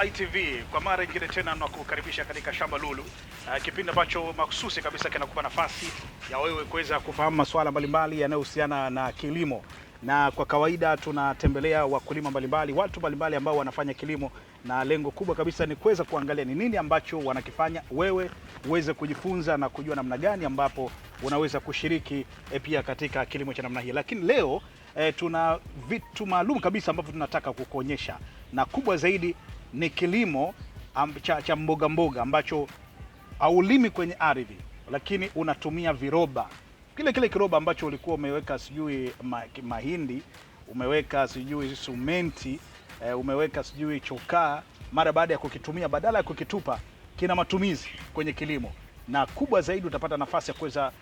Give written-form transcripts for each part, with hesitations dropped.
ITV kwa mara nyingine tena nakukaribisha katika Shamba Lulu, kipindi ambacho mahususi kabisa kinakupa nafasi ya wewe kuweza kufahamu masuala mbalimbali yanayohusiana na kilimo. Na kwa kawaida tunatembelea wakulima mbalimbali, watu mbalimbali ambao wanafanya kilimo, na lengo kubwa kabisa ni kuweza kuangalia ni nini ambacho wanakifanya, wewe uweze kujifunza na kujua namna gani ambapo unaweza kushiriki pia katika kilimo cha namna hii. Lakini leo tuna vitu maalum kabisa ambavyo tunataka kukuonyesha, na kubwa zaidi ni kilimo cha mboga mboga ambacho haulimi kwenye ardhi, lakini unatumia viroba. Kile kiroba ambacho ulikuwa umeweka sijui mahindi, umeweka sijui sumenti, umeweka sijui chokaa, mara baada ya kukitumia, badala ya kukitupa, kina matumizi kwenye kilimo. Na kubwa zaidi utapata nafasi ya kuweza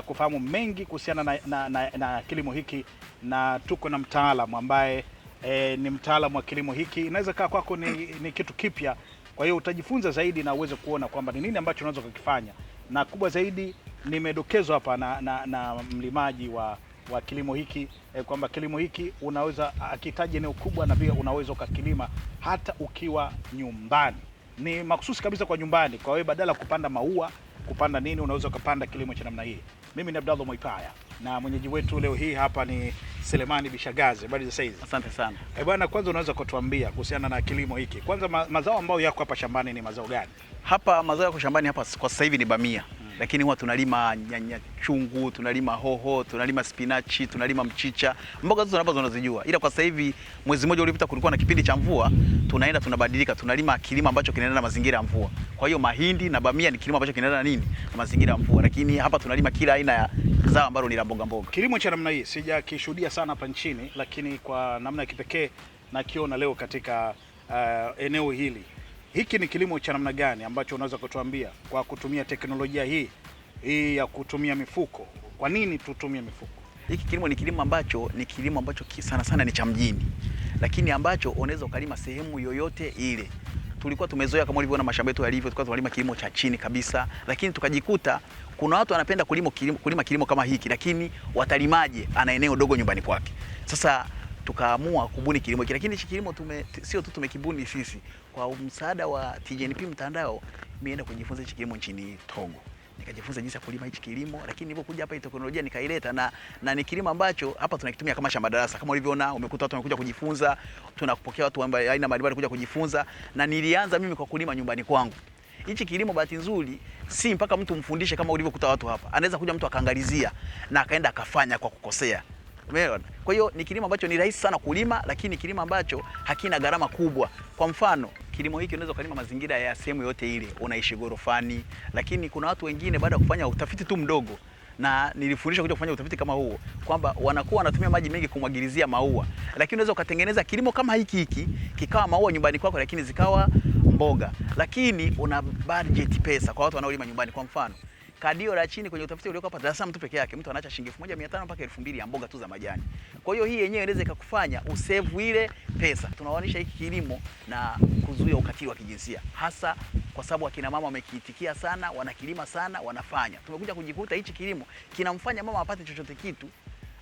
kufahamu mengi kuhusiana na kilimo hiki, na tuko na mtaalamu ambaye ni mtaalamu wa kilimo hiki. Inaweza kaa kwako ni kitu kipya, kwa hiyo utajifunza zaidi na uweze kuona kwamba ni nini ambacho unaweza kukifanya. Na kubwa zaidi nimedokezwa hapa na mlimaji wa kilimo hiki kwamba kilimo hiki unaweza akihitaji eneo kubwa, na pia unaweza ukakilima hata ukiwa nyumbani. Ni mahususi kabisa kwa nyumbani, kwa hiyo badala kupanda maua, kupanda nini, unaweza ukapanda kilimo cha namna hii. Mimi ni Abdallah Mwaipaya na mwenyeji wetu leo hii hapa ni Selemani Bishagazi. Habari za saizi? Asante sana. Bwana, kwanza unaweza kutuambia kuhusiana na kilimo hiki? Kwanza mazao ambayo yako hapa shambani ni mazao gani? Hapa mazao yako shambani hapa kwa sasa hivi ni bamia. Lakini huwa tunalima nyanya chungu, tunalima hoho, tunalima spinachi, tunalima mchicha. Mboga zote unazijua. Ila kwa sasa hivi mwezi mmoja uliopita kulikuwa na kipindi cha mvua, tunabadilika, tunalima kilimo ambacho kinaendana na mazingira ya mvua. Kwa hiyo mahindi na bamia ni kilimo ambacho kinaendana na nini? Na mazingira ya mvua. Lakini hapa tunalima kila aina ya zao ambalo ni la mboga mboga. Kilimo cha namna hii sijakishuhudia sana hapa nchini, lakini kwa namna ya kipekee nakiona leo katika eneo hili. Hiki ni kilimo cha namna gani ambacho unaweza kutuambia kwa kutumia teknolojia hii ya kutumia mifuko? Kwa nini tutumie mifuko? Hiki kilimo ni kilimo ambacho sana sana ni cha mjini, lakini ambacho unaweza ukalima sehemu yoyote ile. Tulikuwa tumezoea kama ulivyoona mashamba yetu yalivyo, tulikuwa tunalima kilimo cha chini kabisa, lakini tukajikuta kuna watu wanapenda kulima kilimo kama hiki, lakini watalimaje? Ana eneo dogo nyumbani kwake. Sasa tukaamua kubuni kilimo hiki, lakini hiki kilimo sio tu tumekibuni sisi. Kwa msaada wa TGNP mtandao, nimeenda kujifunza hiki kilimo nchini Togo. Nikajifunza jinsi ya kulima hiki kilimo, lakini nilipokuja hapa teknolojia nikaileta, na ni kilimo ambacho hapa tunakitumia kama shamba darasa. Kama ulivyoona, umekuta watu wamekuja kujifunza, tunakupokea watu ambao aina mbalimbali kuja kujifunza, na nilianza mimi kwa kulima nyumbani kwangu. Hichi kilimo bahati nzuri si mpaka mtu mfundishe kama ulivyokuta watu hapa. Anaweza kuja mtu akaangalizia na akaenda akafanya kwa kukosea. Umeona? Kwa hiyo ni kilimo ambacho ni rahisi sana kulima, lakini kilimo ambacho hakina gharama kubwa. Kwa mfano, kilimo hiki unaweza kulima mazingira ya sehemu yote ile, unaishi gorofani, lakini kuna watu wengine baada ya kufanya utafiti tu mdogo, na nilifundishwa kuja kufanya utafiti kama huo, kwamba wanakuwa wanatumia maji mengi kumwagilizia maua, lakini unaweza ukatengeneza kilimo kama hiki kikawa maua nyumbani kwako, lakini zikawa mboga, lakini una budget pesa kwa watu wanaolima nyumbani. Kwa mfano, kadio la chini kwenye utafiti ulioko hapa Dar es Salaam tu peke yake, mtu anaacha shilingi 1500 mpaka 2000 ya mboga tu za majani. Kwa hiyo hii yenyewe inaweza ikakufanya usave ile pesa. Tunaoanisha hiki kilimo na kuzuia ukatili wa kijinsia, hasa kwa sababu akina mama wamekiitikia sana, wanakilima sana, wanafanya. Tumekuja kujikuta hichi kilimo kinamfanya mama apate chochote kitu,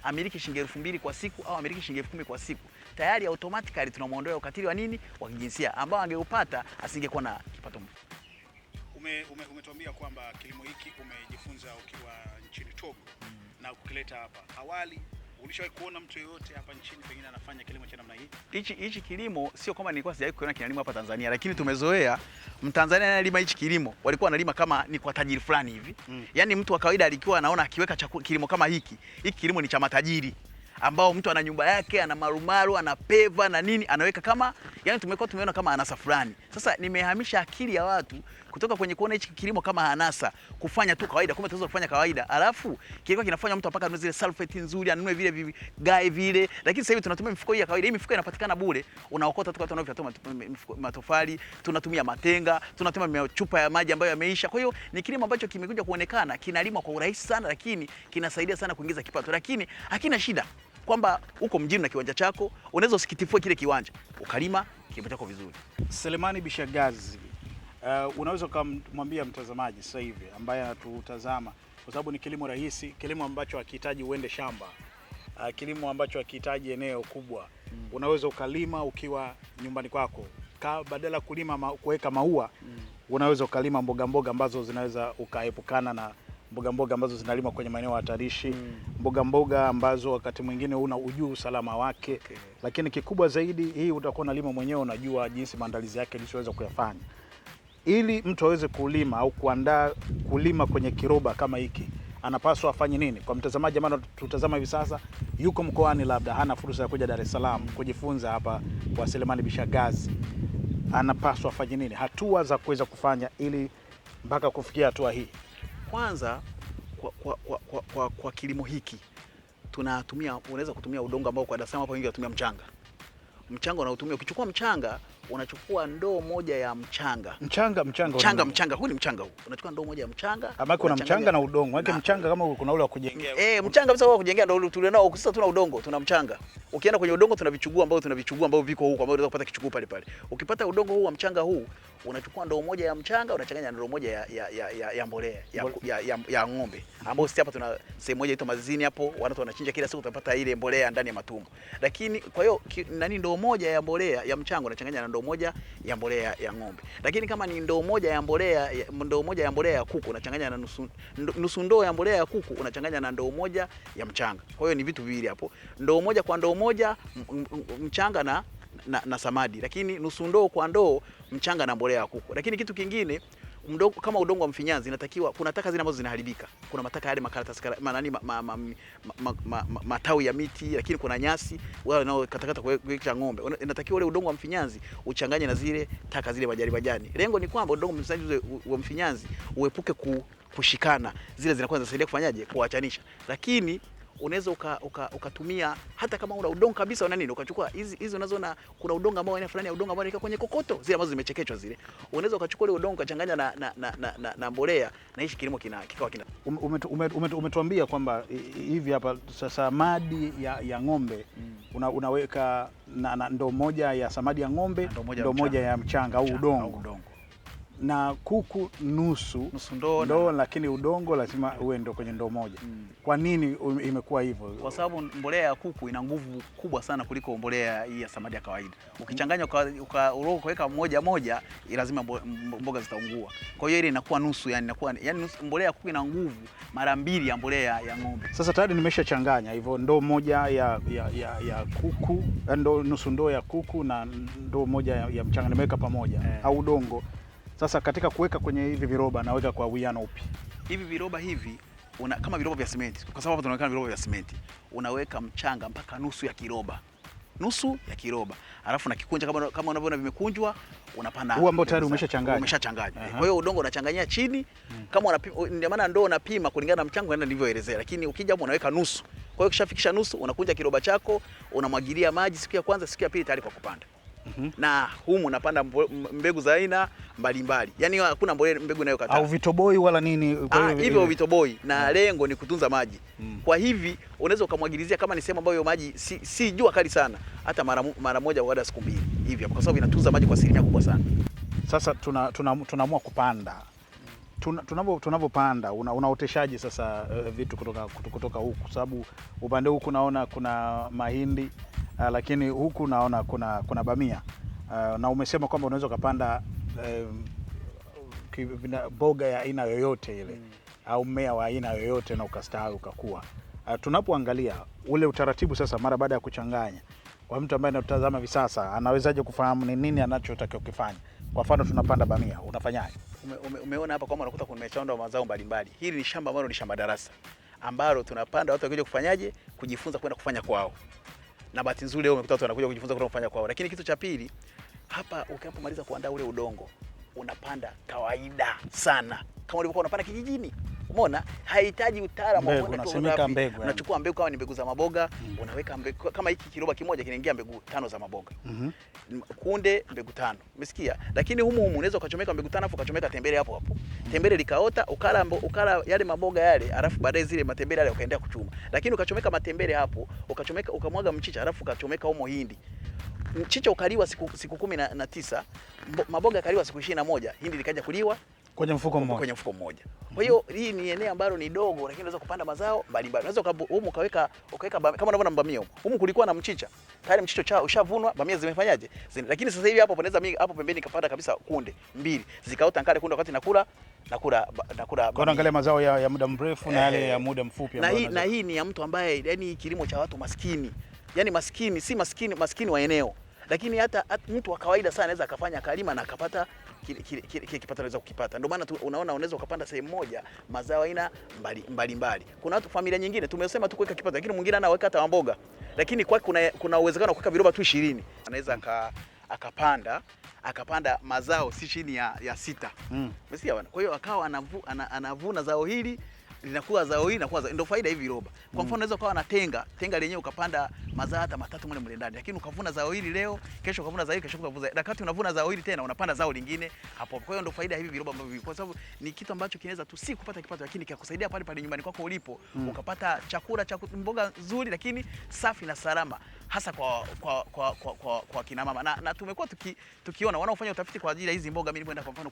amiliki shilingi 2000 kwa siku au amiliki shilingi 10000 kwa siku. Tayari automatically tunamuondoa ukatili wa nini? Wa kijinsia ambao angeupata asingekuwa na kipato. Umetuambia kwamba kilimo hiki umejifunza ukiwa nchini Togo na kukileta hapa. Awali ulishawahi kuona mtu yeyote hapa nchini pengine anafanya kilimo cha namna hii? Hichi kilimo sio kama nilikuwa sijawahi kuona kinalimwa hapa Tanzania, lakini tumezoea Mtanzania analima hichi kilimo, walikuwa wanalima kama ni kwa tajiri fulani hivi. Yaani mtu wa kawaida alikuwa anaona akiweka kilimo kama hiki kilimo ni cha matajiri, ambao mtu ana nyumba yake, ana marumaru, ana peva na nini, anaweka kama, yani tumeona kama anasa fulani. Sasa nimehamisha akili ya watu kutoka kwenye kuona hichi kilimo kama anasa, kufanya tu kawaida. Kumbe tunaweza kufanya kawaida, alafu kilikuwa kinafanya mtu apaka zile sulfate nzuri, anunue vile vigae vile. Lakini sasa hivi tunatumia mifuko hii ya kawaida. Hii mifuko inapatikana bure, unaokota tu, watu wanavyatoa matofali, tunatumia matenga, tunatumia chupa ya maji ambayo yameisha. Kwa hiyo ni kilimo ambacho kimekuja kuonekana kinalimwa kwa urahisi sana, lakini kinasaidia sana kuingiza kipato, lakini hakina shida kwamba uko mjini na kiwanja chako, unaweza usikitifue kile kiwanja ukalima kilimo chako vizuri. Selemani Bishagazi, unaweza kumwambia mtazamaji sasa hivi ambaye anatutazama, kwa sababu ni kilimo rahisi, kilimo ambacho hakihitaji uende shamba, kilimo ambacho hakihitaji eneo kubwa, unaweza ukalima ukiwa nyumbani kwako, badala kulima kuweka maua unaweza ukalima mboga mboga ambazo zinaweza ukaepukana na mboga mboga ambazo zinalimwa kwenye maeneo hatarishi, mboga mboga ambazo wakati mwingine una ujuu usalama wake. Lakini kikubwa zaidi, hii utakuwa unalima mwenyewe, unajua jinsi maandalizi yake jinsi kuyafanya. Ili mtu aweze kulima au kuandaa kulima kwenye kiroba kama hiki, anapaswa afanye nini? Kwa mtazamaji ambaye tutazama hivi sasa, yuko mkoani, labda hana fursa ya kuja Dar es Salaam kujifunza hapa kwa Selemani Bishagazi, anapaswa afanye nini? Hatua za kuweza kufanya ili mpaka kufikia hatua hii. Kwanza kwa kilimo hiki unaweza kutumia udongo ambao kwa Dar es Salaam hapo wengi watumia mchanga. Mchanga unaotumia, ukichukua mchanga, unachukua ndoo moja ya mchanga. Mchanga. Huu ni mchanga huu. Unachukua ndoo moja ya mchanga. Ama kuna mchanga na udongo. Wake mchanga kama kuna ule wa kujengea. Mchanga kabisa wa kujengea ndio tulionao. Sasa tuna udongo, tuna mchanga. Ukienda kwenye udongo tuna vichuguu ambao viko huko ambao unaweza kupata kichuguu pale pale. Ukipata udongo huu wa mchanga huu, unachukua ndoo moja ya mchanga, unachanganya na ndoo moja ya mbolea ya ng'ombe. Ambao sisi hapa tuna sehemu moja inaitwa Mazini hapo, watu wanachinja kila siku, utapata ile mbolea ndani ya matumbo. Lakini kwa hiyo ndoo moja ya mbolea ya mchanga unachanganya na ndoo moja ya mbolea ya ng'ombe. Lakini kama ni ndoo moja ya mbolea ya kuku, unachanganya na nusu ndoo ya mbolea ya kuku, unachanganya na ndoo moja ya mchanga. Kwa hiyo ni vitu viwili hapo. Ndoo moja kwa ndoo moja mchanga na samadi, lakini nusu ndoo kwa ndoo mchanga na mbolea ya kuku. Lakini kitu kingine, kama udongo wa mfinyanzi, inatakiwa kuna taka zile ambazo zinaharibika. Kuna mataka yale makaratasi matawi ya miti, lakini kuna nyasi wale nao katakata kuwekea ng'ombe. Inatakiwa ule udongo wa mfinyanzi uchanganye na zile taka zile majani. Lengo ni kwamba udongo wa mfinyanzi uepuke kushikana. Zile zinakuwa zinasaidia kufanyaje? Kuachanisha. Lakini unaweza ukatumia hata kama una udongo kabisa una nini, ukachukua hizi unazoona kuna udongo ambao aina fulani ya udongo ambao kwenye kokoto zile ambazo zimechekechwa zile, unaweza ukachukua ile udongo ukachanganya na mbolea na hichi kilimo kikawa kina. Umetuambia kwamba hivi hapa samadi ya ng'ombe unaweka na ndoo moja ya samadi ya ng'ombe, ndoo moja ya mchanga au udongo. Na kuku nusu ndoo, lakini udongo lazima uwe ndo kwenye ndoo moja. Kwa nini imekuwa hivyo? Kwa sababu mbolea ya kuku ina nguvu kubwa sana kuliko mbolea hii ya samadi ya kawaida. Ukichanganya ukaweka moja, lazima mboga zitaungua. Kwa hiyo ile inakuwa nusu, yani mbolea ya kuku ina nguvu mara 2 ya mbolea ya ng'ombe. Sasa tayari nimeshachanganya hivyo, ndoo moja ya kuku, nusu ndoo ya kuku na ndoo moja ya mchanga nimeweka pamoja au udongo. Sasa katika kuweka kwenye hivi viroba, naweka kwa uwiano upi? Hivi viroba hivi kama viroba vya simenti, kwa sababu tunaonekana viroba vya simenti, unaweka mchanga mpaka nusu ya kiroba. Alafu na kikunja kama unavyoona vimekunjwa, unapanda huo ambao tayari umeshachanganya. Kwa hiyo udongo unachanganyia chini, kama unapima, ndio maana ndoo unapima kulingana na mchanga nilivyoelezea, lakini ukija hapo unaweka nusu. Kwa hiyo ukishafikisha nusu, unakunja kiroba chako, unamwagilia maji siku ya kwanza, siku ya pili tayari kwa kupanda. Na humu unapanda mbegu za aina mbalimbali. Yaani hakuna mbegu inayokataa. Au vitoboi wala nini? Hivyo vitoboi, na lengo ni kutunza maji. Kwa hivi unaweza ukamwagilizia kama ni sehemu ambayo maji si jua kali sana, hata mara moja baada ya siku 2 hivi, kwa sababu inatunza maji kwa asilimia kubwa sana. Sasa tunaamua kupanda. Tunapopanda unaoteshaje sasa vitu kutoka huku, kwa sababu upande huku naona kuna mahindi, lakini huku naona kuna bamia, na umesema kwamba unaweza kupanda mboga ya aina yoyote ile au mmea wa aina yoyote na ukastawi ukakua. Tunapoangalia ule utaratibu sasa, mara baada ya kuchanganya, kwa mtu ambaye anatazama hivi sasa, anawezaje kufahamu ni nini anachotakiwa kufanya? Kwa mfano tunapanda bamia, unafanyaje? Umeona hapa kwamba unakuta kuna mashamba mazao mbalimbali. Hili ni shamba ambalo ni shamba darasa, ambalo tunapanda watu wakija kufanyaje, kujifunza kwenda kufanya kwao. Na bahati nzuri leo umekuta watu wanakuja kujifunza kwenda kufanya kwao. Lakini kitu cha pili, hapa ukipomaliza kuandaa ule udongo, unapanda kawaida sana kama ulivyokuwa unapanda kijijini. Umeona, haihitaji utaalamu wa kwenda unachukua mbegu, kama ni mbegu za maboga, unaweka mbegu kama hiki kiroba kimoja kinaingia mbegu 5 za maboga. Kunde mbegu 5. Umesikia? Lakini humu unaweza ukachomeka mbegu 5 afu ukachomeka tembele hapo. Tembele likaota, ukala yale maboga yale, alafu baadaye zile matembele yale ukaendelea kuchuma. Lakini ukachomeka matembele hapo, ukamwaga mchicha, alafu ukachomeka humo hindi. Mchicha ukaliwa siku 19, maboga kaliwa siku 21, hindi likaja kuliwa kwenye mfuko mmoja. Kwenye mfuko mmoja. Kwa hiyo hii ni eneo ambalo ni dogo, lakini unaweza kupanda mazao mbalimbali. Unaweza humu ukaweka kama unavyoona bamia humu. Humu kulikuwa na mchicha. Tayari mchicha ushavunwa, bamia zimefanyaje? Lakini sasa hivi hapo panaweza hapo pembeni kapanda kabisa kunde mbili. Zikaota ngale kunde wakati nakula. Kwa angalia mazao ya muda mrefu na yale ya muda mfupi na hii ni ya mtu ambaye yani kilimo cha watu maskini. Yaani maskini, si maskini wa eneo. Lakini hata mtu wa kawaida sana anaweza akafanya kalima na akapata kipato anaweza kukipata. Ndio maana unaona unaweza ukapanda sehemu moja mazao aina mbalimbali. Kuna watu familia nyingine tumesema tu kuweka kipato, lakini mwingine anaweka hata mboga. Lakini kwa kuna uwezekano wa kuweka viroba tu 20. Anaweza akapanda mazao si chini ya 6. Umesikia bwana? Kwa hiyo akawa anavuna zao hili linakuwa zao hili linakuwa ndio faida hivi viroba. Kwa mfano unaweza ukawa na tenga lenyewe ukapanda mazao hata 3 mle ndani, lakini ukavuna zao hili leo, kesho ukavuna zao hili, kesho ukavuna. Wakati unavuna zao hili tena unapanda zao lingine hapo. Kwa hiyo ndio faida hivi viroba ambavyo, kwa sababu ni kitu ambacho kinaweza tu si kupata kipato, lakini kinakusaidia pale pale nyumbani kwako ulipo, ukapata chakula cha mboga nzuri lakini safi na salama, hasa kwa kina mama. Na tumekuwa tukiona wanaofanya utafiti kwa ajili ya hizi mboga. Mimi nilipoenda kwa mfano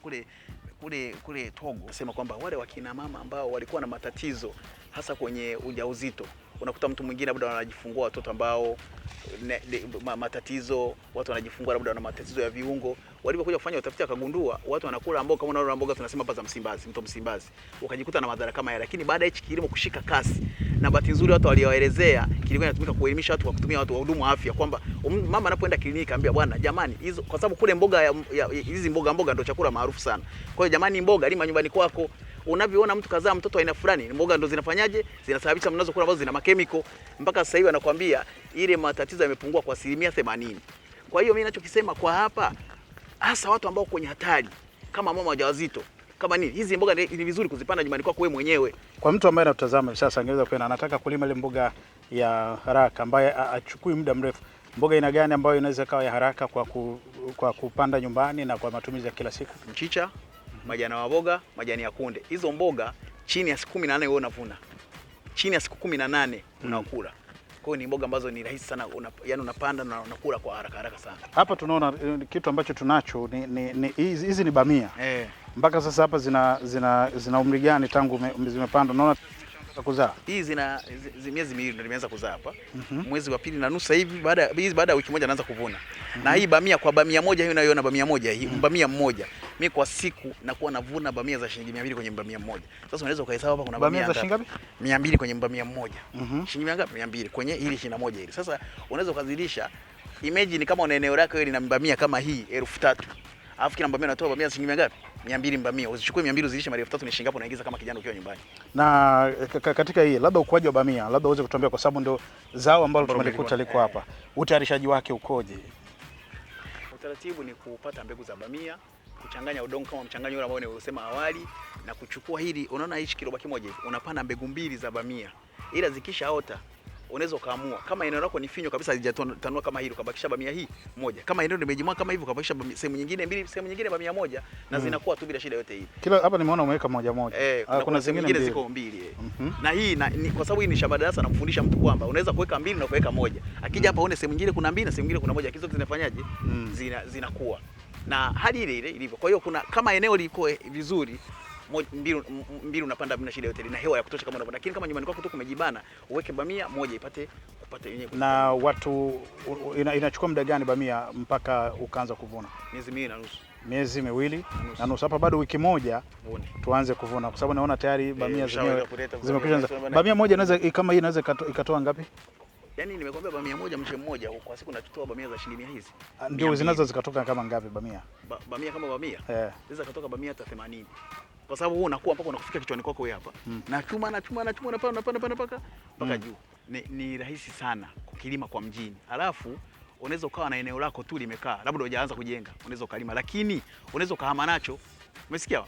kule Togo, nasema kwamba wale wakina mama ambao walikuwa na matatizo hasa kwenye ujauzito, unakuta mtu mwingine labda wanajifungua watoto ambao matatizo, watu wanajifungua labda wana matatizo ya viungo. Walipokuja kufanya utafiti akagundua watu wanakula mboga kama unaona mboga tunasema hapa za Msimbazi, mto Msimbazi, wakajikuta na madhara kama haya. Lakini baada ya hichi kilimo kushika kasi, na bahati nzuri watu walioelezea kilikuwa inatumika kuelimisha watu, kwa kutumia watu wa hudumu wa afya, kwamba mama anapoenda kliniki ambia bwana, jamani hizo, kwa sababu kule mboga hizi mboga ndio chakula maarufu sana. Kwa hiyo jamani, mboga lima nyumbani kwako. Unavyoona mtu kazaa mtoto aina fulani, mboga ndo zinafanyaje, zinasababisha mnazo kula ambazo zina makemiko. Mpaka sasa hivi anakuambia ile matatizo yamepungua kwa 80%. Kwa hiyo mimi ninachokisema kwa hapa, hasa watu ambao kwenye hatari kama mama wajawazito kama nini, hizi mboga ni vizuri kuzipanda nyumbani kwako wewe mwenyewe. Kwa mtu ambaye anatazama sasa, angeweza kwenda anataka kulima ile mboga ya haraka ambaye achukui muda mrefu, mboga ina gani ambayo inaweza kawa ya haraka kwa kupanda nyumbani na kwa matumizi ya kila siku? Mchicha, majani ya mboga, majani ya kunde. Hizo mboga chini ya siku 18 wewe unavuna. Chini ya siku 18 unakula. Kwa hiyo ni mboga ambazo ni rahisi sana, yani unapanda na unakula kwa haraka sana. Hapa tunaona kitu ambacho tunacho hizi ni bamia. Mpaka sasa hapa zina umri gani tangu zimepandwa? Naona kuzaa. Hii miezi miwili ndio imeanza kuzaa hapa. Mwezi wa 2 na nusu hivi, baada ya wiki moja naanza kuvuna. Na hii bamia, kwa bamia moja hiyo unayoiona, bamia moja hii, bamia mmoja, mimi kwa siku nakuwa navuna bamia za shilingi 200 kwenye bamia mmoja. Sasa unaweza ukahesabu hapa kuna bamia za shilingi ngapi? 200 kwenye bamia mmoja. Shilingi ngapi? 200 kwenye hili 21 hili. Sasa unaweza ukazidisha, imagine kama una eneo lako hili na bamia kama hii 3000. Alafu kila bamia unatoa bamia shilingi ngapi? 200 bamia. Usichukue 200 uzidishe mara 3000, ni shilingi hapo unaingiza kama kijana ukiwa nyumbani. Na katika hii labda ukuaji wa bamia, labda uweze kutuambia, kwa sababu ndio zao ambalo tumelikuta liko hapa. Utayarishaji wake ukoje? Utaratibu ni kupata mbegu za bamia, kuchanganya udongo kama mchanganyo ule ambao nilisema awali, na kuchukua hili, unaona hichi kiroba kimoja hivi, unapanda mbegu 2 za bamia. Ila zikishaota unaweza kaamua kama eneo lako ni finyo kabisa halijatanua kama hili, ukabakisha bamia hii moja. Kama eneo limejimwa kama hivi, ukabakisha sehemu nyingine 2, sehemu nyingine bamia moja, na zinakuwa tu bila shida yote hii. Kila hapa nimeona umeweka moja. Kuna zingine ziko 2. Na hii kwa sababu hii ni shamba darasa, namfundisha mtu kwamba unaweza kuweka 2 na kuweka moja. Akija hapa aone sehemu nyingine kuna 2 na sehemu nyingine kuna moja, hizo zinafanyaje? Zinakuwa na hali ile ile ilivyo. Kwa hiyo kuna kama eneo liko vizuri, mbili unapanda bila shida yote, na hewa ya kutosha kama unapanda. Lakini kama nyumbani kwako tu kumejibana, uweke bamia moja ipate kupata yenyewe. Na watu inachukua muda gani bamia mpaka ukaanza kuvuna? Miezi 2 na nusu. Miezi 2 na nusu. Hapa bado wiki moja tuanze kuvuna, kwa sababu naona tayari bamia zenyewe zimekwisha. Bamia moja inaweza kama hii inaweza ikatoa ngapi? Yaani nimekwambia bamia moja mche mmoja kwa siku natutoa bamia za shilingi 100 hizi. Ndio zinaweza zikatoka kama ngapi bamia? Bamia kama bamia? Zinaweza kutoka bamia hata 80. Kwa sababu wewe unakuwa mpaka unakufika kichwani kwako wewe hapa. Na chuma unapanda mpaka juu. Ni rahisi sana kukilima kwa mjini. Alafu unaweza ukawa na eneo lako tu limekaa, labda hujaanza kujenga, unaweza ukalima, lakini unaweza ukahama nacho. Umesikia?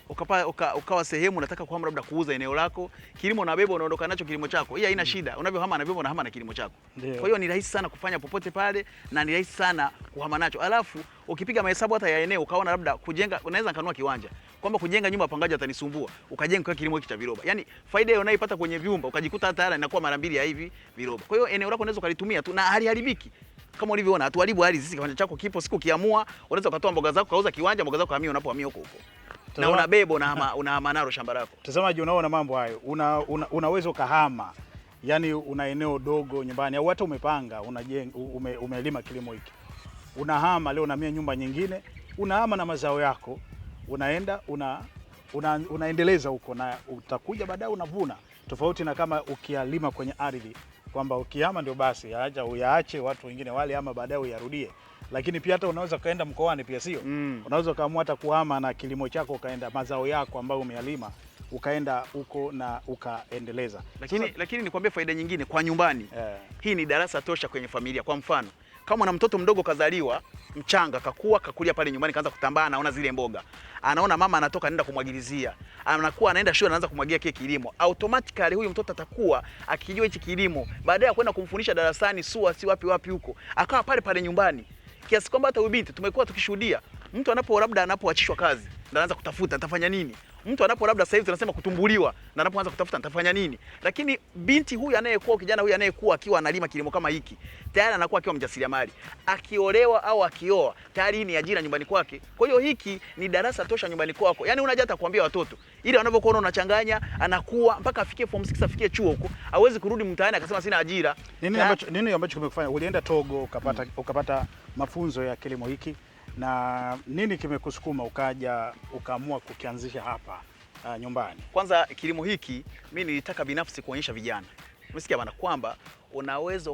Ukawa sehemu unataka kuhama, labda kuuza eneo lako, kilimo na beba unaondoka nacho kilimo chako. Hii haina shida. Unavyohama na beba unahama na kilimo chako. Kwa hiyo ni rahisi sana kufanya popote pale, na ni rahisi sana kuhama nacho. Alafu ukipiga mahesabu hata ya eneo ukaona labda kujenga, unaweza kanunua kiwanja, kwamba kujenga nyumba wapangaji watanisumbua, ukajenga kwa kilimo hiki cha viroba. Yaani faida hiyo unaipata kwenye vyumba, ukajikuta hata hela inakuwa mara 2 ya hivi viroba. Kwa hiyo eneo lako unaweza ukalitumia tu na haliharibiki. Kama ulivyoona, hatuharibu ardhi sisi, kiwanja chako kipo, siku kiamua unaweza ukatoa mboga zako kauza kiwanja, mboga zako hamia unapohamia huko. na unabeba unahama nalo shamba lako. Mtazamaji, unaona mambo hayo, unaweza ukahama, yani una eneo dogo nyumbani au hata umepanga umelima kilimo hiki, unahama leo unamia nyumba nyingine, unahama na mazao yako, unaenda unaendeleza huko na utakuja baadaye unavuna, tofauti na kama ukialima kwenye ardhi kwamba ukihama ndio basi acha uyaache watu wengine wale ama baadaye uyarudie. Lakini pia hata unaweza kaenda mkoani pia, sio? Unaweza kaamua hata kuhama na kilimo chako, ukaenda mazao yako ambayo umealima ukaenda huko na ukaendeleza. Lakini nikwambie faida nyingine kwa nyumbani. Hii ni darasa tosha kwenye familia. Kwa mfano, kama una mtoto mdogo kazaliwa, mchanga, kakulia pale nyumbani, kaanza kutambaa, anaona zile mboga. Anaona mama anatoka anaenda kumwagilizia. Anakuwa anaenda shule anaanza kumwagia kile kilimo. Automatically huyu mtoto atakuwa akijua hichi kilimo. Baadaye ya kwenda kumfundisha darasani si wapi huko. Akawa pale nyumbani. Kiasi kwamba hata ubinti tumekuwa tukishuhudia mtu anapoachishwa kazi ndio anaanza kutafuta nitafanya nini. Mtu labda sasa hivi tunasema kutumbuliwa na anapoanza kutafuta nitafanya nini. Lakini binti huyu kijana huyu anayekuwa akiwa analima kilimo kama hiki, tayari anakuwa akiwa mjasiriamali. Akiolewa au akioa, tayari ni ajira nyumbani kwake. Kwa hiyo hiki ni darasa tosha nyumbani kwako. Yaani unaja hata kuambia watoto, ili wanavyokuona unachanganya, anakuwa mpaka afikie form 6 afikie chuo huko, hawezi kurudi mtaani akasema sina ajira. Nini ambacho kimekufanya ulienda Togo ukapata mafunzo ya kilimo hiki, na nini kimekusukuma ukaamua kukianzisha hapa nyumbani? Kwanza kilimo hiki mimi nilitaka binafsi kuonyesha vijana. Umesikia bana kwamba unaweza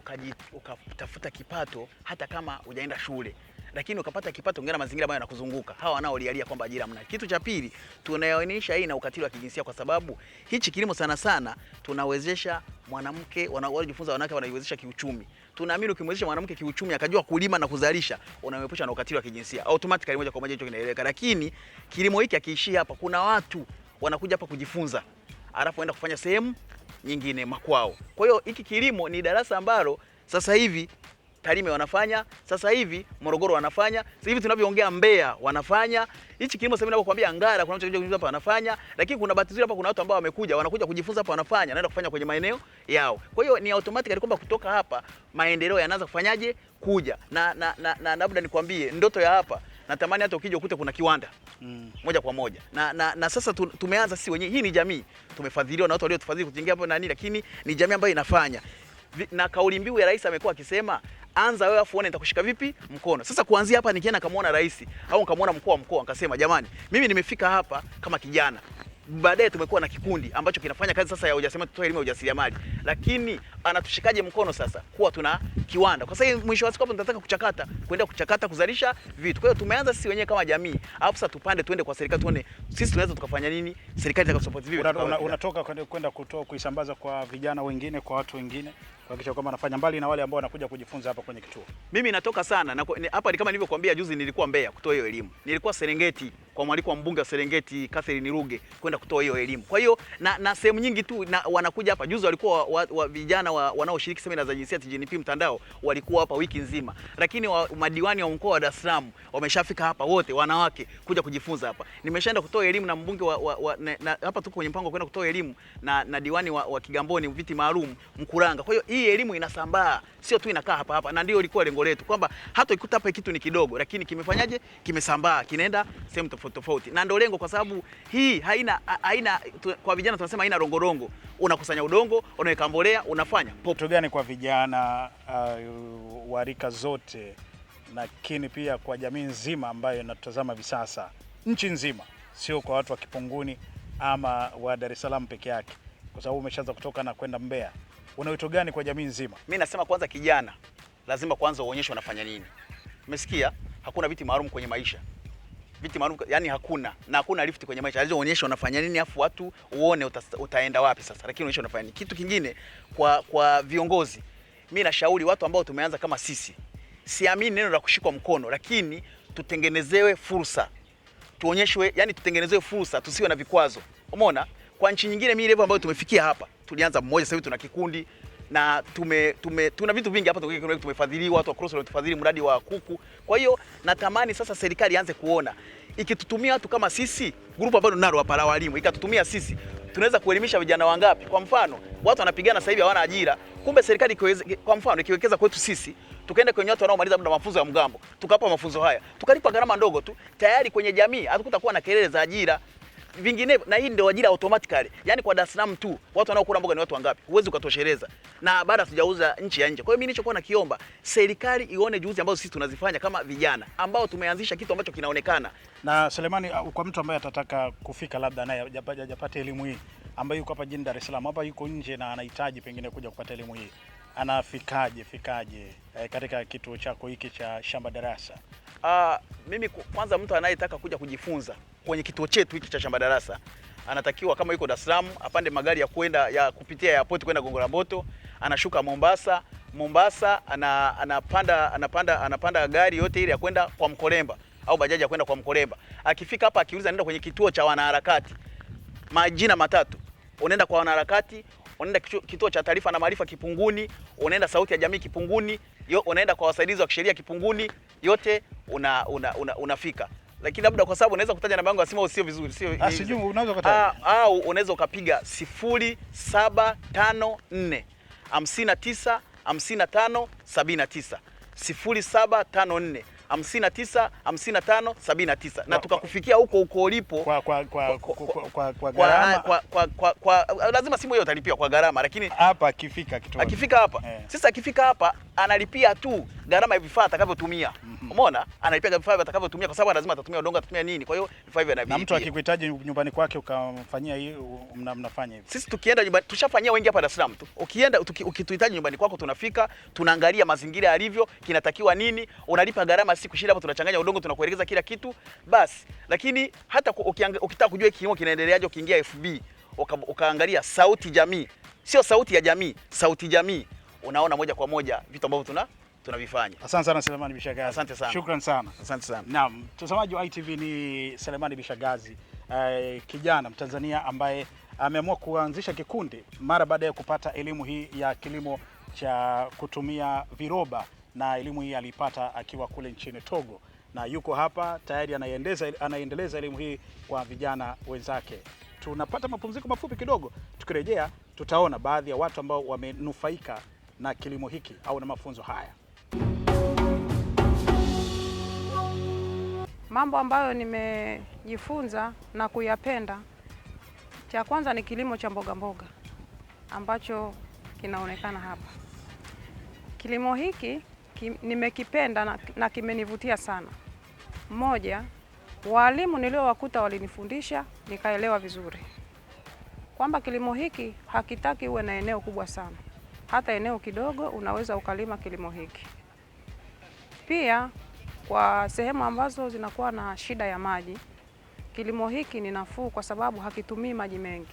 ukatafuta kipato hata kama hujaenda shule, lakini ukapata kipato ngana mazingira ambayo yanakuzunguka. Hawa wanaolialia kwamba ajira hamna. Kitu cha pili, tunaonyesha hii na ukatili wa kijinsia, kwa sababu hichi kilimo sana tunawezesha mwanamke, wanaojifunza wanawake wanaiwezesha kiuchumi. Tunaamini ukimwezesha mwanamke kiuchumi akajua kulima na kuzalisha, unamepusha na ukatili wa kijinsia. Automatically moja kwa moja hicho kinaeleweka. Lakini kilimo hiki hakiishii hapa. Kuna watu wanakuja hapa kujifunza, alafu waenda kufanya sehemu nyingine makwao. Kwa hiyo hiki kilimo ni darasa ambalo sasa hivi Tarime wanafanya, sasa hivi Morogoro wanafanya, sasa hivi tunavyoongea Mbeya wanafanya. Hichi kilimo sasa hivi ninapokuambia Ngara kuna mtu anakuja hapa wanafanya, lakini kuna bahati nzuri hapa kuna watu ambao wanakuja kujifunza hapa wanafanya, naenda kufanya kwenye maeneo yao. Kwa hiyo ni automatically kwamba kutoka hapa maendeleo yanaanza kufanyaje kuja. Na labda nikwambie ndoto ya hapa, natamani hata ukija ukute kuna kiwanda moja kwa moja. Na sasa tumeanza sisi wenyewe. Hii ni jamii. Tumefadhiliwa na watu waliotufadhili kujengea hapo lakini ni jamii ambayo inafanya. Na kauli mbiu ya rais amekuwa akisema anza wewe afu uone nitakushika vipi mkono. Sasa kuanzia hapa nikienda kamaona rais au kamaona mkuu wa mkoa akasema jamani, mimi nimefika hapa kama kijana. Baadaye tumekuwa na kikundi ambacho kinafanya kazi sasa ya ujasiriamali, tutoe elimu ya ujasiriamali. Lakini anatushikaje mkono sasa kuwa tuna kiwanda? Kwa sababu mwisho wa siku hapo tunataka kuchakata, kuzalisha vitu. Kwa hiyo tumeanza sisi wenyewe kama jamii. Alafu sasa tupande tuende kwa serikali tuone sisi tunaweza tukafanya nini, serikali itakayosupport vipi. Unatoka kwenda kuisambaza kwa vijana wengine, kwa watu wengine, kuhakikisha kwamba anafanya mbali na wale ambao wanakuja kujifunza hapa kwenye kituo. Mimi natoka sana na hapa ni kama nilivyokuambia juzi, nilikuwa Mbeya kutoa hiyo elimu. Nilikuwa Serengeti kwa mwaliko wa mbunge wa Serengeti Catherine Ruge kwenda kutoa hiyo elimu. Kwa hiyo na sehemu nyingi tu wanakuja hapa. Juzi walikuwa vijana wanaoshiriki semina za jinsia TGNP mtandao walikuwa hapa wiki nzima. Lakini madiwani wa mkoa wa Dar es Salaam wameshafika hapa wote, wanawake kuja kujifunza hapa. Nimeshaenda kutoa elimu na mbunge hapa tuko kwenye mpango kwenda kutoa elimu na diwani wa Kigamboni viti maalum Mkuranga. Kwa hiyo hii elimu inasambaa, sio tu inakaa hapa na ndio ilikuwa lengo letu kwamba hata ikuta hapa kitu ni kidogo lakini kimefanyaje, kimesambaa, kinaenda sehemu tofauti. Na ndio lengo, kwa sababu hii haina kwa vijana tunasema haina rongorongo. Unakusanya udongo, unaweka mbolea, unafanya kitu gani kwa vijana wa rika zote, lakini pia kwa jamii nzima ambayo inatazama hivi sasa nchi nzima, sio kwa watu wa Kipunguni ama wa Dar es Salaam peke yake, kwa sababu umeshaanza kutoka na kwenda Mbeya. Una wito gani kwa jamii nzima? Mimi nasema kwanza kijana lazima kwanza uonyeshe unafanya nini. Umesikia? Hakuna viti maalum kwenye maisha. Viti maalum yani hakuna, na hakuna lift kwenye maisha. Lazima uonyeshe unafanya nini afu watu uone utaenda wapi sasa. Lakini uonyeshe unafanya nini. Kitu kingine kwa viongozi, mimi nashauri watu ambao tumeanza kama sisi, siamini neno la kushikwa mkono, lakini tutengenezewe fursa. Tuonyeshwe, yani tutengenezewe fursa, tusiwe na vikwazo. Umeona? Kwa nchi nyingine mimi level ambayo tumefikia hapa, tulianza mmoja, sasa hivi tuna kikundi na tuna vitu vingi hapa. Tumefadhiliwa, watu wa Cross wametufadhili mradi wa kuku. Kwa hiyo natamani sasa serikali ianze kuona ikitutumia watu kama sisi, grupu ambalo nalo hapa la walimu, ikatutumia sisi, tunaweza kuelimisha vijana wangapi? Kwa mfano, watu wanapigana sasa hivi hawana ajira. Kumbe serikali kwa mfano ikiwekeza kwetu sisi, tukaenda kwenye watu wanaomaliza labda mafunzo ya mgambo, tukapa mafunzo haya, tukalipa gharama ndogo tu, tayari kwenye jamii hatukutakuwa na kelele za ajira. Vinginevyo, na hii ndio ajira automatically. Yaani kwa Dar es Salaam tu watu wanaokula mboga ni watu wangapi? Huwezi ukatosheleza. Na baada sijauza nchi ya nje. Kwa hiyo mimi nilichokuwa nakiomba, serikali ione juhudi ambazo sisi tunazifanya kama vijana ambao tumeanzisha kitu ambacho kinaonekana. Na Selemani, kwa mtu ambaye atataka kufika labda naye hajapata elimu hii, ambaye yuko hapa jijini Dar es Salaam, hapa yuko nje na anahitaji pengine kuja kupata elimu hii, anafikaje katika kituo chako hiki cha Shamba Darasa? Mimi kwanza, mtu anayetaka kuja kujifunza kwenye kituo chetu hiki cha Shamba Darasa anatakiwa kama yuko Dar es Salaam apande magari ya kupitia airport kwenda Gongo la Mboto, anashuka Mombasa anapanda gari yote ile ya kwenda kwa Mkolemba au bajaji ya kwenda kwa Mkolemba. Akifika hapa akiuliza nenda kwenye kituo cha wanaharakati, majina matatu. Unaenda kwa wanaharakati, unaenda kituo cha taarifa na maarifa Kipunguni, unaenda Sauti ya Jamii Kipunguni, unaenda kwa wasaidizi wa kisheria Kipunguni, yote unafika. Lakini labda kwa sababu unaweza kutaja namba yangu ya simu sio vizuri, sio. Sijui unaweza kutaja. Au unaweza ukapiga 0754 59 55 79. 0754 59 55 79 na tukakufikia huko ulipo kwa gharama. Lazima simu hiyo utalipia kwa gharama, lakini hapa akifika hapa sasa, akifika hapa analipia tu gharama ya vifaa atakavyotumia. Umeona, analipia vifaa atakavyotumia kwa sababu lazima atatumia udongo, atatumia nini. Kwa hiyo vifaa hivyo na mtu akikuhitaji nyumbani kwake ukamfanyia hiyo, mnafanya hivyo. Sisi tukienda nyumbani, tushafanyia wengi hapa Dar es Salaam tu. Ukienda ukituhitaji nyumbani kwako, tunafika, tunaangalia mazingira yalivyo, kinatakiwa nini, unalipa gharama. Siku shida hapo, tunachanganya udongo, tunakuelekeza kila kitu basi. Lakini hata ukitaka kujua kilimo kinaendeleaje, ukiingia FB ukaangalia Sauti Jamii, sio Sauti ya Jamii, Sauti Jamii, unaona moja kwa moja vitu ambavyo tunavifanya. Asante sana Selemani Bishagazi. Asante sana. Shukrani sana. Asante sana. Naam, mtazamaji wa ITV, ni Selemani Bishagazi, kijana Mtanzania ambaye ameamua kuanzisha kikundi mara baada ya kupata elimu hii ya kilimo cha kutumia viroba, na elimu hii alipata akiwa kule nchini Togo, na yuko hapa tayari anaendeleza elimu hii kwa vijana wenzake. Tunapata mapumziko mafupi kidogo, tukirejea tutaona baadhi ya watu ambao wamenufaika na kilimo hiki au na mafunzo haya. Mambo ambayo nimejifunza na kuyapenda, cha kwanza ni kilimo cha mboga mboga ambacho kinaonekana hapa. Kilimo hiki nimekipenda na kimenivutia sana. Mmoja, walimu niliowakuta walinifundisha nikaelewa vizuri kwamba kilimo hiki hakitaki uwe na eneo kubwa sana. Hata eneo kidogo unaweza ukalima kilimo hiki. Pia kwa sehemu ambazo zinakuwa na shida ya maji, kilimo hiki ni nafuu kwa sababu hakitumii maji mengi.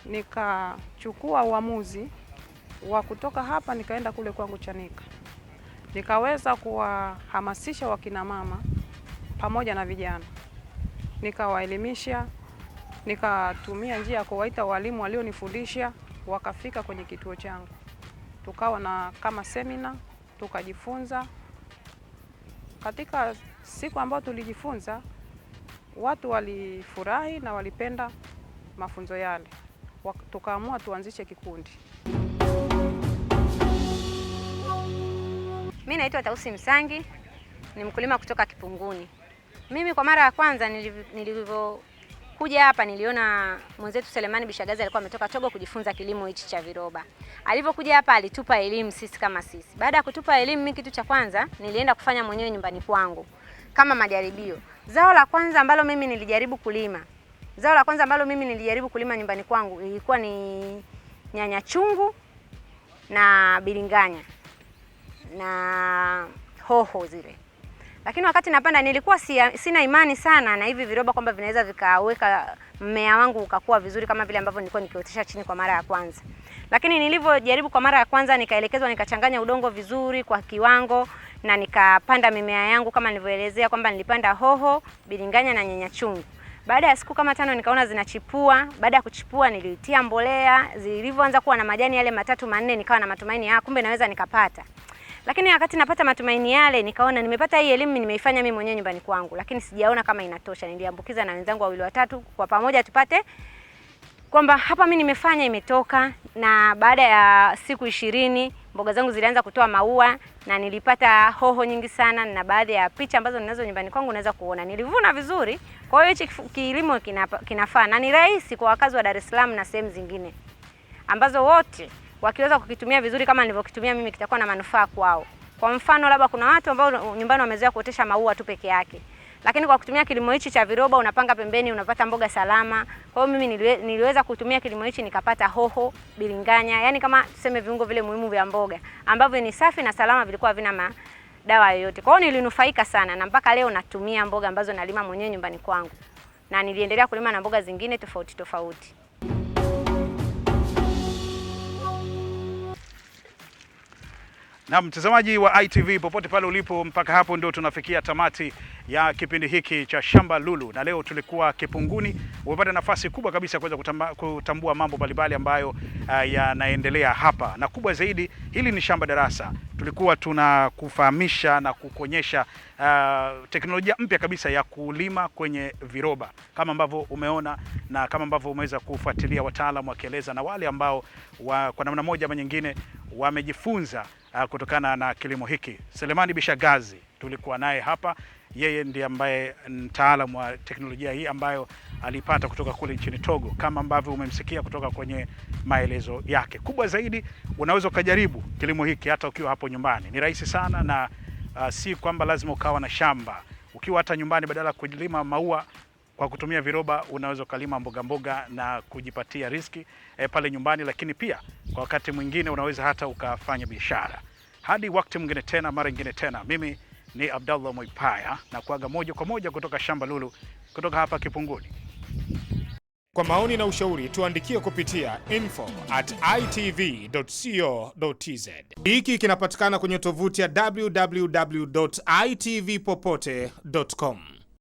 Nikachukua uamuzi wa kutoka hapa nikaenda kule kwangu Chanika. Nikaweza kuwahamasisha wakina mama pamoja na vijana. Nikawaelimisha, nikatumia njia ya kuwaita walimu walionifundisha, wakafika kwenye kituo changu. Tukawa na kama semina, tukajifunza. Katika siku ambayo tulijifunza, watu walifurahi na walipenda mafunzo yale. Tukaamua tuanzishe kikundi. Mimi naitwa Tausi Msangi, ni mkulima kutoka Kipunguni. Mimi kwa mara ya kwanza nilivyokuja hapa niliona mwenzetu Selemani Bishagazi alikuwa ametoka Togo kujifunza kilimo hichi cha viroba. Alipokuja hapa alitupa elimu sisi kama sisi. Baada ya kutupa elimu, mimi kitu cha kwanza nilienda kufanya mwenyewe nyumbani kwangu kama majaribio. Zao la kwanza ambalo mimi nilijaribu kulima nyumbani kwangu ilikuwa ni nyanya chungu na bilinganya na hoho zile. Lakini wakati napanda nilikuwa sina imani sana na hivi viroba kwamba vinaweza vikaweka mmea wangu ukakua vizuri kama vile ambavyo nilikuwa nikiotesha chini kwa mara ya kwanza. Lakini nilivyojaribu kwa mara ya kwanza, nikaelekezwa, nikachanganya udongo vizuri kwa kiwango na nikapanda mimea yangu kama nilivyoelezea kwamba nilipanda hoho, bilinganya na nyanya chungu. Baada ya siku kama 5 nikaona zinachipua. Baada ya kuchipua nilitia mbolea, zilivyoanza kuwa na majani yale 3-4 nikawa na matumaini kumbe naweza nikapata. Lakini wakati napata matumaini yale nikaona nimepata hii elimu nimeifanya mimi mwenyewe nyumbani kwangu, lakini sijaona kama inatosha. Niliambukiza na wenzangu 2-3 kwa pamoja tupate kwamba hapa mimi nimefanya imetoka. Na baada ya siku 20 mboga zangu zilianza kutoa maua na nilipata hoho nyingi sana, na baadhi ya picha ambazo ninazo nyumbani kwangu unaweza kuona nilivuna vizuri. Kwa hiyo hichi kilimo kinafaa na ni rahisi kwa wakazi wa Dar es Salaam na sehemu zingine, ambazo wote wakiweza kukitumia vizuri kama nilivyokitumia mimi kitakuwa na manufaa kwao. Kwa mfano, labda kuna watu ambao nyumbani wamezoea kuotesha maua tu peke yake, lakini kwa kutumia kilimo hichi cha viroba unapanga pembeni, unapata mboga salama. Kwa hiyo mimi niliweza kutumia kilimo hichi nikapata hoho, bilinganya, yani kama tuseme viungo vile muhimu vya mboga ambavyo ni safi na salama, vilikuwa havina madawa yoyote. Kwa hiyo nilinufaika sana, na mpaka leo natumia mboga ambazo nalima mwenyewe nyumbani kwangu, na niliendelea kulima na mboga zingine tofauti tofauti. Na mtazamaji wa ITV popote pale ulipo, mpaka hapo ndio tunafikia tamati ya kipindi hiki cha Shamba Lulu, na leo tulikuwa Kipunguni. Umepata nafasi kubwa kabisa kuweza kutambua mambo mbalimbali ambayo yanaendelea hapa, na kubwa zaidi, hili ni shamba darasa. Tulikuwa tunakufahamisha na kukuonyesha teknolojia mpya kabisa ya kulima kwenye viroba, kama ambavyo umeona na kama ambavyo umeweza kufuatilia wataalamu wakieleza, na wale ambao kwa namna moja ama nyingine wamejifunza kutokana na kilimo hiki. Selemani Bishagazi tulikuwa naye hapa, yeye ndiye ambaye mtaalamu wa teknolojia hii ambayo alipata kutoka kule nchini Togo, kama ambavyo umemsikia kutoka kwenye maelezo yake. Kubwa zaidi, unaweza ukajaribu kilimo hiki hata ukiwa hapo nyumbani. Ni rahisi sana, na si kwamba lazima ukawa na shamba. Ukiwa hata nyumbani, badala ya kulima maua kwa kutumia viroba, unaweza ukalima mboga mboga na kujipatia riski pale nyumbani, lakini pia kwa wakati mwingine unaweza hata ukafanya biashara. Hadi wakati mwingine tena, mara nyingine tena, mimi ni Abdallah Moipaya na kuaga moja kwa moja kutoka Shamba Lulu, kutoka hapa Kipunguni. Kwa maoni na ushauri tuandikie kupitia info@itv.co.tz. Hiki kinapatikana kwenye tovuti ya www.itvpopote.com.